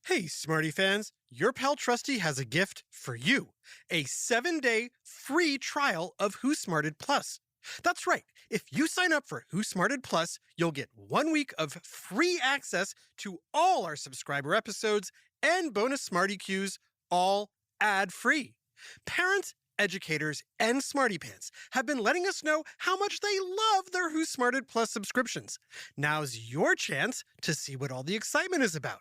Hey, Smarty fans, your pal Trusty has a gift for you. A 7-day free trial of Who Smarted Plus. That's right. If you sign up for Who Smarted Plus, you'll get 1 week of free access to all our subscriber episodes and bonus Smarty Cues, all ad-free. Parents, educators, and Smarty Pants have been letting us know how much they love their Who Smarted Plus subscriptions. Now's your chance to see what all the excitement is about.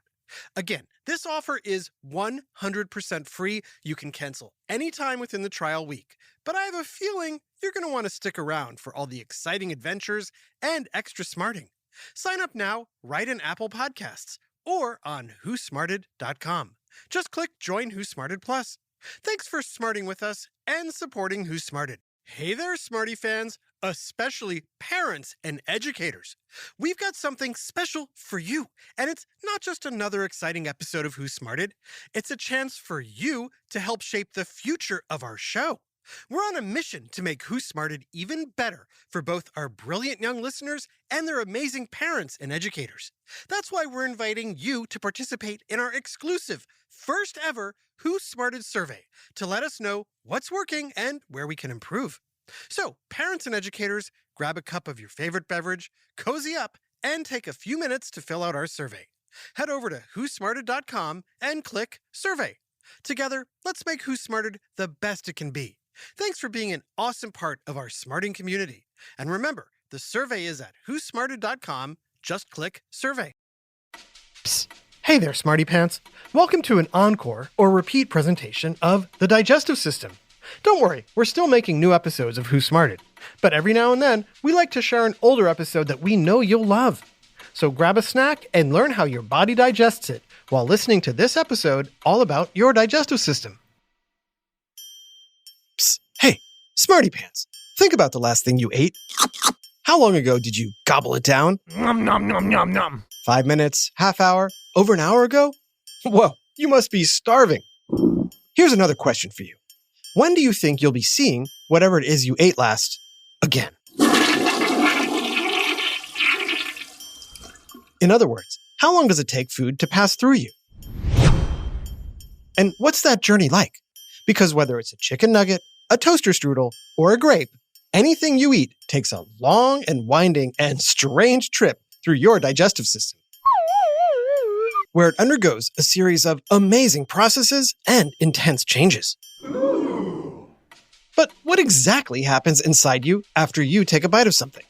Again, this offer is 100% free. You can cancel anytime within the trial week. But I have a feeling you're going to want to stick around for all the exciting adventures and extra smarting. Sign up now right in Apple Podcasts or on whosmarted.com. Just click Join Who Smarted Plus. Thanks for smarting with us and supporting Who Smarted. Hey there, Smarty fans, especially parents and educators. We've got something special for you, and it's not just another exciting episode of Who Smarted. It's a chance for you to help shape the future of our show. We're on a mission to make Who Smarted even better for both our brilliant young listeners and their amazing parents and educators. That's why we're inviting you to participate in our exclusive, first ever Who Smarted survey to let us know what's working and where we can improve. So, parents and educators, grab a cup of your favorite beverage, cozy up, and take a few minutes to fill out our survey. Head over to whosmarted.com and click Survey. Together, let's make Who Smarted the best it can be. Thanks for being an awesome part of our smarting community. And remember, the survey is at whosmarted.com. Just click Survey. Psst. Hey there, Smarty Pants. Welcome to an encore or repeat presentation of the digestive system. Don't worry, we're still making new episodes of Who Smarted. But every now and then, we like to share an older episode that we know you'll love. So grab a snack and learn how your body digests it while listening to this episode all about your digestive system. Psst. Hey, Smarty Pants. Think about the last thing you ate. How long ago did you gobble it down? Nom nom nom nom nom. 5 minutes, half hour, over an hour ago? Whoa, you must be starving. Here's another question for you. When do you think you'll be seeing whatever it is you ate last again? In other words, how long does it take food to pass through you? And what's that journey like? Because whether it's a chicken nugget, a toaster strudel, or a grape, anything you eat takes a long and winding and strange trip through your digestive system, where it undergoes a series of amazing processes and intense changes. But what exactly happens inside you after you take a bite of something?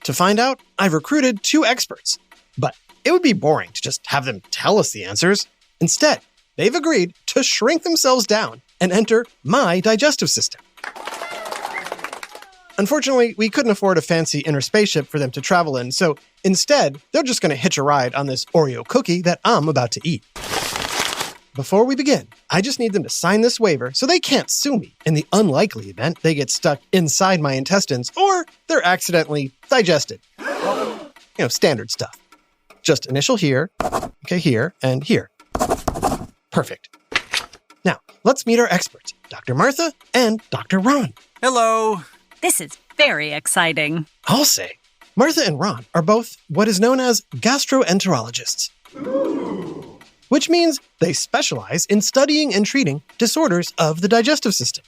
To find out, I've recruited 2 experts. But it would be boring to just have them tell us the answers. Instead, they've agreed to shrink themselves down and enter my digestive system. Unfortunately, we couldn't afford a fancy inner spaceship for them to travel in, so instead, they're just going to hitch a ride on this Oreo cookie that I'm about to eat. Before we begin, I just need them to sign this waiver so they can't sue me in the unlikely event they get stuck inside my intestines or they're accidentally digested. Standard stuff. Just initial here, okay, here, and here. Perfect. Now, let's meet our experts, Dr. Martha and Dr. Ron. Hello. This is very exciting. I'll say. Martha and Ron are both what is known as gastroenterologists, which means they specialize in studying and treating disorders of the digestive system.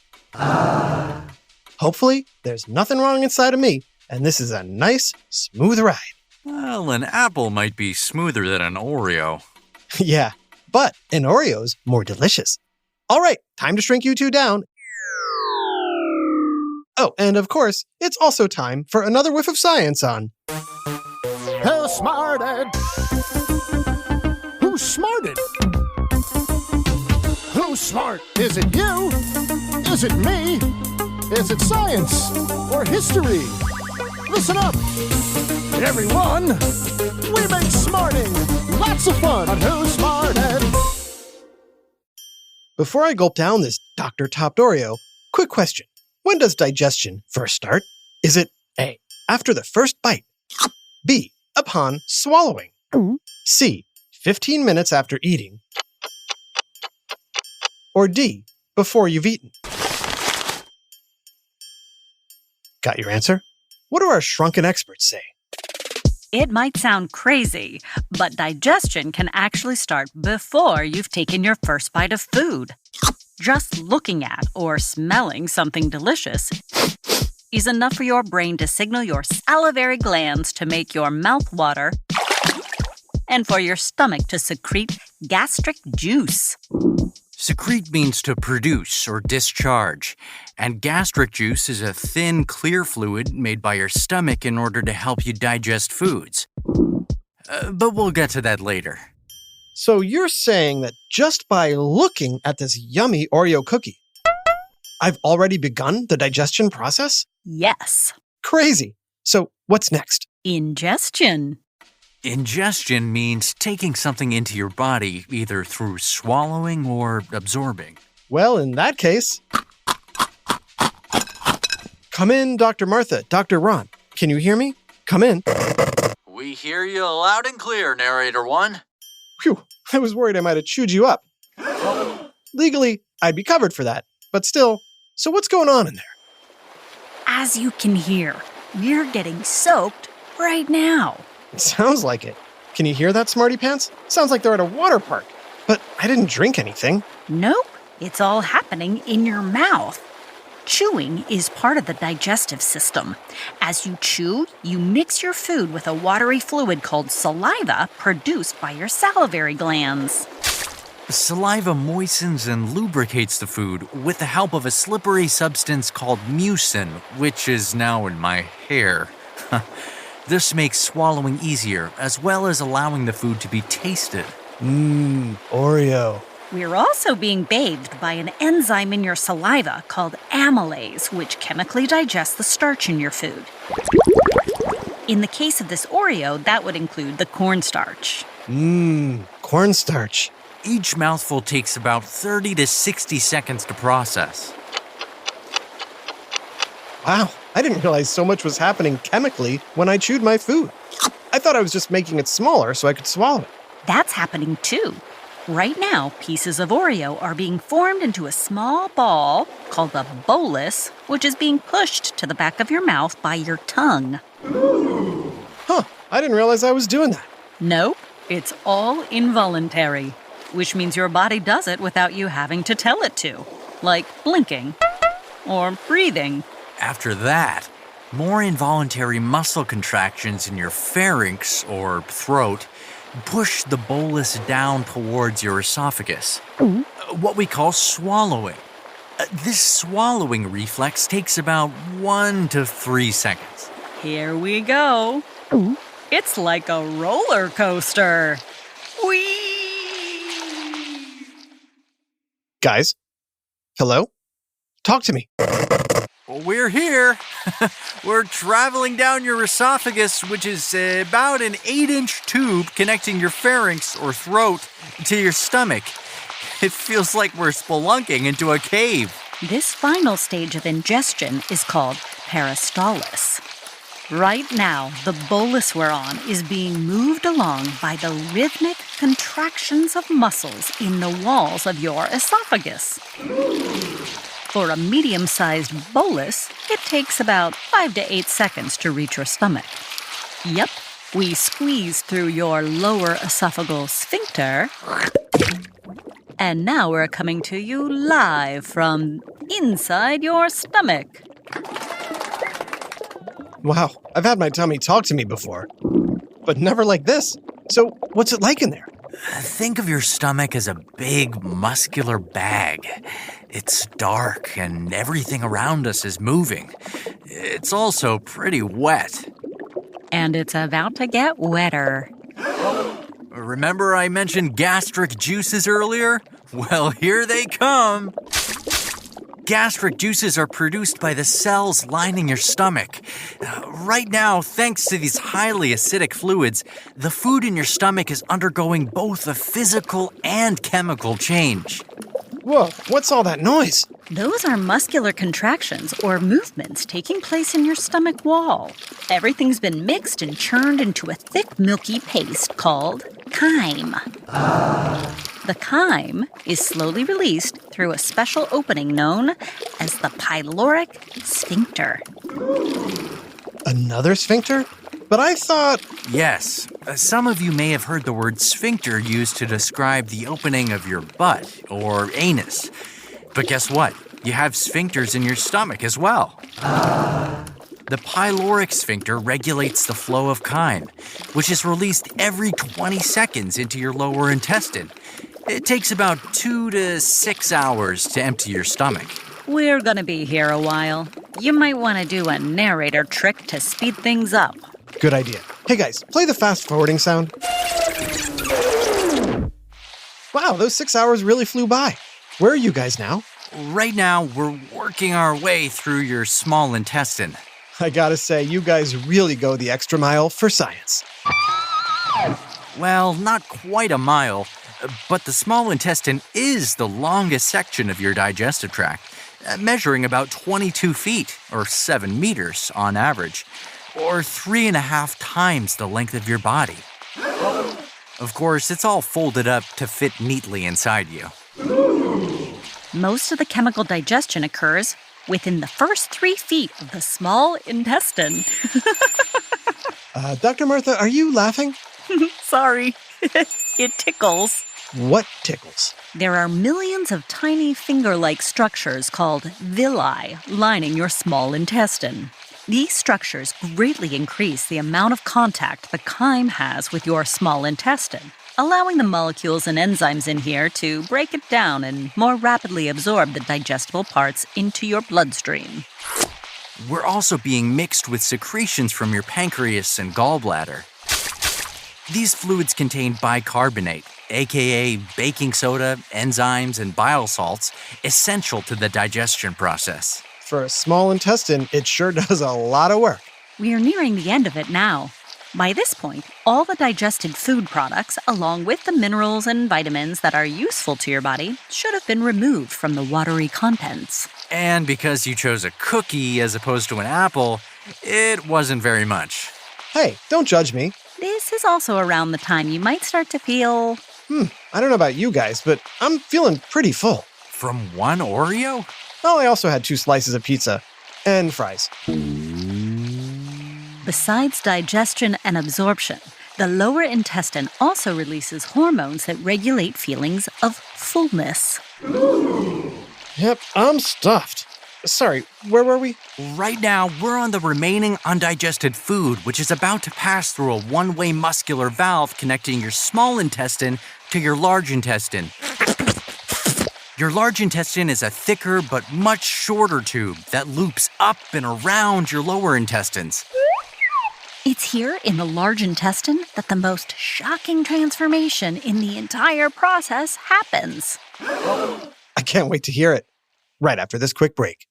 Hopefully, there's nothing wrong inside of me, and this is a nice, smooth ride. Well, an apple might be smoother than an Oreo. Yeah, but an Oreo's more delicious. All right, time to shrink you two down. Oh, and of course, it's also time for another whiff of science on Who Smarted? Who's smarted? Who's smart? Is it you? Is it me? Is it science or history? Listen up, everyone. We make smarting lots of fun on Who Smarted. Before I gulp down this Dr. Topped Oreo, quick question. When does digestion first start? Is it A, after the first bite, B, upon swallowing, C, 15 minutes after eating, or D, before you've eaten? Got your answer? What do our shrunken experts say? It might sound crazy, but digestion can actually start before you've taken your first bite of food. Just looking at or smelling something delicious is enough for your brain to signal your salivary glands to make your mouth water and for your stomach to secrete gastric juice. Secrete means to produce or discharge, and gastric juice is a thin, clear fluid made by your stomach in order to help you digest foods. But we'll get to that later. So you're saying that just by looking at this yummy Oreo cookie, I've already begun the digestion process? Yes. Crazy. So what's next? Ingestion. Ingestion means taking something into your body either through swallowing or absorbing. Well, in that case... Come in, Dr. Martha, Dr. Ron. Can you hear me? Come in. We hear you loud and clear, Narrator 1. Phew, I was worried I might have chewed you up. Legally, I'd be covered for that. But still, so what's going on in there? As you can hear, we're getting soaked right now. It sounds like it. Can you hear that, Smarty Pants? Sounds like they're at a water park. But I didn't drink anything. Nope, it's all happening in your mouth. Chewing is part of the digestive system. As you chew, you mix your food with a watery fluid called saliva produced by your salivary glands. Saliva moistens and lubricates the food with the help of a slippery substance called mucin, which is now in my hair. This makes swallowing easier, as well as allowing the food to be tasted. Oreo. We're also being bathed by an enzyme in your saliva called amylase, which chemically digests the starch in your food. In the case of this Oreo, that would include the cornstarch. Cornstarch. Each mouthful takes about 30 to 60 seconds to process. Wow, I didn't realize so much was happening chemically when I chewed my food. I thought I was just making it smaller so I could swallow it. That's happening too. Right now, pieces of Oreo are being formed into a small ball called a bolus, which is being pushed to the back of your mouth by your tongue. Huh, I didn't realize I was doing that. Nope, it's all involuntary, which means your body does it without you having to tell it to, like blinking or breathing. After that, more involuntary muscle contractions in your pharynx or throat push the bolus down towards your esophagus, what we call swallowing. This swallowing reflex takes about 1 to 3 seconds. Here we go. It's like a roller coaster. Whee! Guys? Hello? Talk to me. We're here. We're traveling down your esophagus, which is about an 8-inch tube connecting your pharynx or throat to your stomach. It feels like we're spelunking into a cave. This final stage of ingestion is called peristalsis. Right now, the bolus we're on is being moved along by the rhythmic contractions of muscles in the walls of your esophagus. For a medium-sized bolus, it takes about 5 to 8 seconds to reach your stomach. Yep, we squeeze through your lower esophageal sphincter. And now we're coming to you live from inside your stomach. Wow, I've had my tummy talk to me before, but never like this. So what's it like in there? Think of your stomach as a big, muscular bag. It's dark and everything around us is moving. It's also pretty wet. And it's about to get wetter. Remember I mentioned gastric juices earlier? Well, here they come. Gastric juices are produced by the cells lining your stomach. Right now, thanks to these highly acidic fluids, the food in your stomach is undergoing both a physical and chemical change. Whoa, what's all that noise? Those are muscular contractions or movements taking place in your stomach wall. Everything's been mixed and churned into a thick, milky paste called chyme. The chyme is slowly released through a special opening known as the pyloric sphincter. Another sphincter? But I thought... Yes, some of you may have heard the word sphincter used to describe the opening of your butt or anus. But guess what? You have sphincters in your stomach as well. The pyloric sphincter regulates the flow of chyme, which is released every 20 seconds into your lower intestine. It takes about 2 to 6 hours to empty your stomach. We're gonna be here a while. You might want to do a narrator trick to speed things up. Good idea. Hey guys, play the fast-forwarding sound. Wow, those 6 hours really flew by. Where are you guys now? Right now, we're working our way through your small intestine. I gotta say, you guys really go the extra mile for science. Well, not quite a mile, but the small intestine is the longest section of your digestive tract, measuring about 22 feet, or 7 meters on average, or 3.5 times the length of your body. Of course, it's all folded up to fit neatly inside you. Most of the chemical digestion occurs within the first 3 feet of the small intestine. Dr. Martha, are you laughing? Sorry. It tickles. What tickles? There are millions of tiny finger-like structures called villi lining your small intestine. These structures greatly increase the amount of contact the chyme has with your small intestine, allowing the molecules and enzymes in here to break it down and more rapidly absorb the digestible parts into your bloodstream. We're also being mixed with secretions from your pancreas and gallbladder. These fluids contain bicarbonate, aka baking soda, enzymes, and bile salts, essential to the digestion process. For a small intestine, it sure does a lot of work. We are nearing the end of it now. By this point, all the digested food products, along with the minerals and vitamins that are useful to your body, should have been removed from the watery contents. And because you chose a cookie as opposed to an apple, it wasn't very much. Hey, don't judge me. This is also around the time you might start to feel... I don't know about you guys, but I'm feeling pretty full. From one Oreo? Well, I also had 2 slices of pizza and fries. Besides digestion and absorption, the lower intestine also releases hormones that regulate feelings of fullness. Yep, I'm stuffed. Sorry, where were we? Right now, we're on the remaining undigested food, which is about to pass through a one-way muscular valve connecting your small intestine to your large intestine. Your large intestine is a thicker but much shorter tube that loops up and around your lower intestines. It's here in the large intestine that the most shocking transformation in the entire process happens. I can't wait to hear it. Right after this quick break.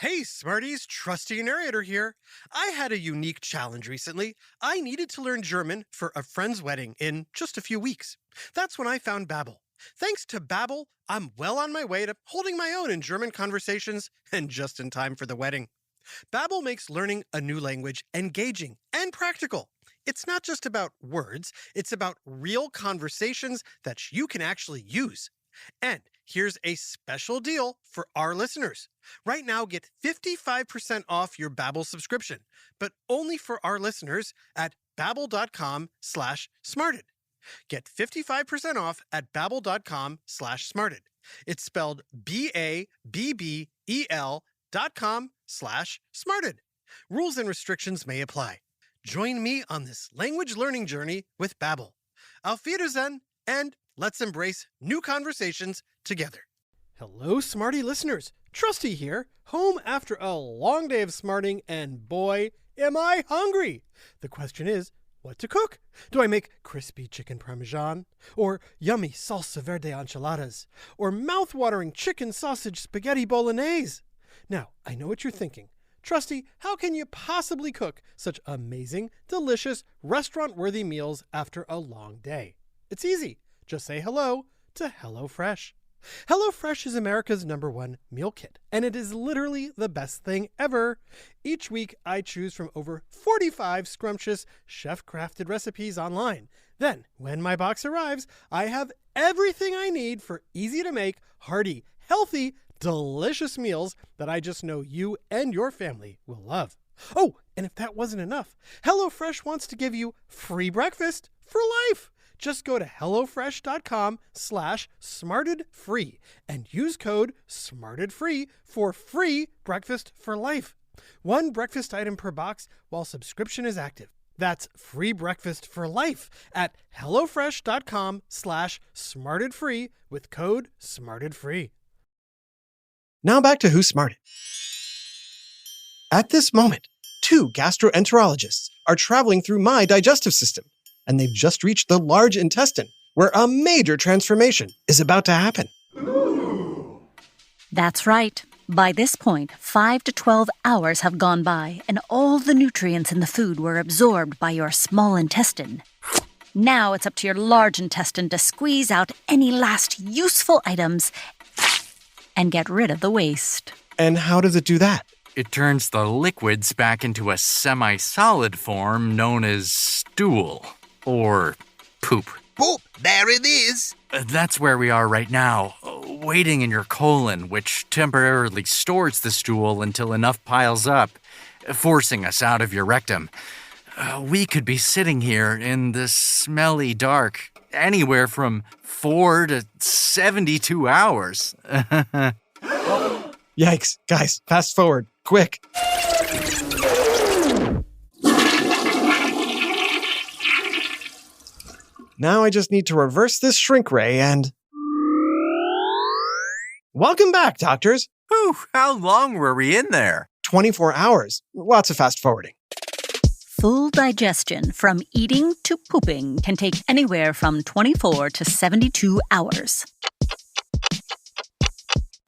Hey, Smarties, trusty narrator here. I had a unique challenge recently. I needed to learn German for a friend's wedding in just a few weeks. That's when I found Babbel. Thanks to Babbel, I'm well on my way to holding my own in German conversations and just in time for the wedding. Babbel makes learning a new language engaging and practical. It's not just about words, it's about real conversations that you can actually use. And here's a special deal for our listeners. Right now, get 55% off your Babbel subscription, but only for our listeners at babbel.com/smarted. Get 55% off at babbel.com/smarted. It's spelled BABBEL.com/smarted. Rules and restrictions may apply. Join me on this language learning journey with Babbel. Auf Wiedersehen, and let's embrace new conversations together. Hello, Smarty listeners. Trusty here, home after a long day of smarting, and boy, am I hungry. The question is, what to cook? Do I make crispy chicken parmesan? Or yummy salsa verde enchiladas? Or mouth-watering chicken sausage spaghetti bolognese? Now, I know what you're thinking. Trusty, how can you possibly cook such amazing, delicious, restaurant-worthy meals after a long day? It's easy. Just say hello to HelloFresh. HelloFresh is America's #1 meal kit, and it is literally the best thing ever. Each week, I choose from over 45 scrumptious, chef-crafted recipes online. Then, when my box arrives, I have everything I need for easy-to-make, hearty, healthy, delicious meals that I just know you and your family will love. Oh, and if that wasn't enough, HelloFresh wants to give you free breakfast for life. Just go to hellofresh.com/smartedfree and use code SMARTEDFREE for free breakfast for life. One breakfast item per box while subscription is active. That's free breakfast for life at hellofresh.com/smartedfree with code SMARTEDFREE. Now back to Who Smarted. At this moment, 2 gastroenterologists are traveling through my digestive system, and they've just reached the large intestine, where a major transformation is about to happen. That's right. By this point, 5 to 12 hours have gone by, and all the nutrients in the food were absorbed by your small intestine. Now it's up to your large intestine to squeeze out any last useful items and get rid of the waste. And how does it do that? It turns the liquids back into a semi-solid form known as stool, or poop. Poop, there it is. That's where we are right now, waiting in your colon, which temporarily stores the stool until enough piles up, forcing us out of your rectum. We could be sitting here in the smelly dark anywhere from 4 to 72 hours. Yikes. Guys, fast forward. Quick. Now I just need to reverse this shrink ray and... Welcome back, doctors. Whew, how long were we in there? 24 hours. Lots of fast forwarding. Full digestion from eating to pooping can take anywhere from 24 to 72 hours.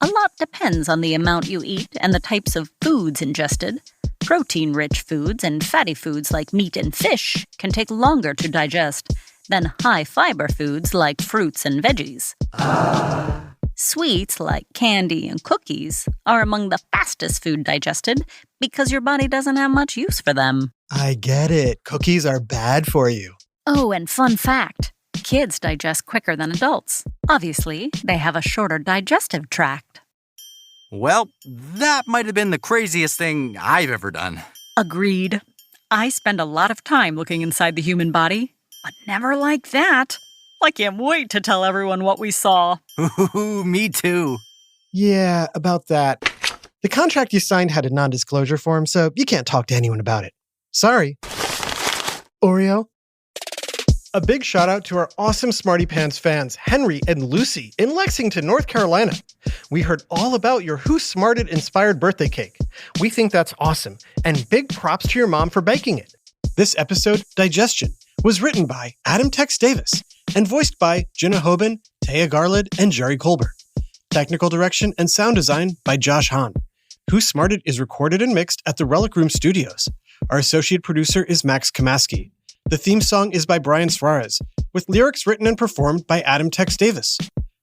A lot depends on the amount you eat and the types of foods ingested. Protein-rich foods and fatty foods like meat and fish can take longer to digest than high-fiber foods like fruits and veggies. Sweets like candy and cookies are among the fastest food digested because your body doesn't have much use for them. I get it. Cookies are bad for you. Oh, and fun fact, kids digest quicker than adults. Obviously, they have a shorter digestive tract. Well, that might have been the craziest thing I've ever done. Agreed. I spend a lot of time looking inside the human body, but never like that. I can't wait to tell everyone what we saw. Ooh, me too. Yeah, about that. The contract you signed had a non-disclosure form, so you can't talk to anyone about it. Sorry. Oreo? A big shout out to our awesome Smarty Pants fans, Henry and Lucy in Lexington, North Carolina. We heard all about your Who Smarted inspired birthday cake. We think that's awesome, and big props to your mom for baking it. This episode, Digestion, was written by Adam Tex Davis and voiced by Jenna Hoban, Taya Garland, and Jerry Colbert. Technical direction and sound design by Josh Hahn. Who Smarted is recorded and mixed at the Relic Room Studios. Our associate producer is Max Kamaski. The theme song is by Brian Suarez, with lyrics written and performed by Adam Tex Davis.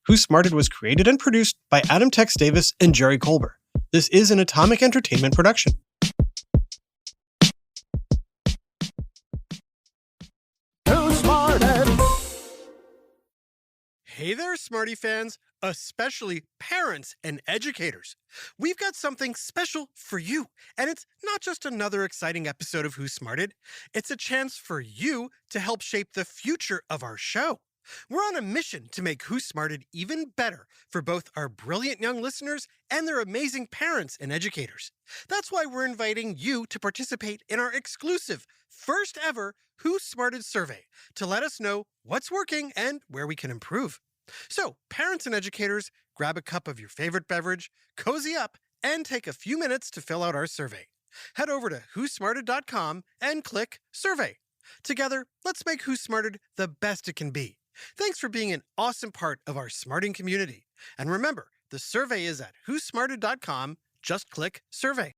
Who Smarted was created and produced by Adam Tex Davis and Jerry Colbert. This is an Atomic Entertainment production. Who Smarted? Hey there, Smarty fans, especially parents and educators. We've got something special for you, and it's not just another exciting episode of Who Smarted. It's a chance for you to help shape the future of our show. We're on a mission to make Who Smarted even better for both our brilliant young listeners and their amazing parents and educators. That's why we're inviting you to participate in our exclusive, first ever Who Smarted survey to let us know what's working and where we can improve. So, parents and educators, grab a cup of your favorite beverage, cozy up, and take a few minutes to fill out our survey. Head over to whosmarted.com and click Survey. Together, let's make Who Smarted the best it can be. Thanks for being an awesome part of our smarting community. And remember, the survey is at whosmarted.com. Just click Survey.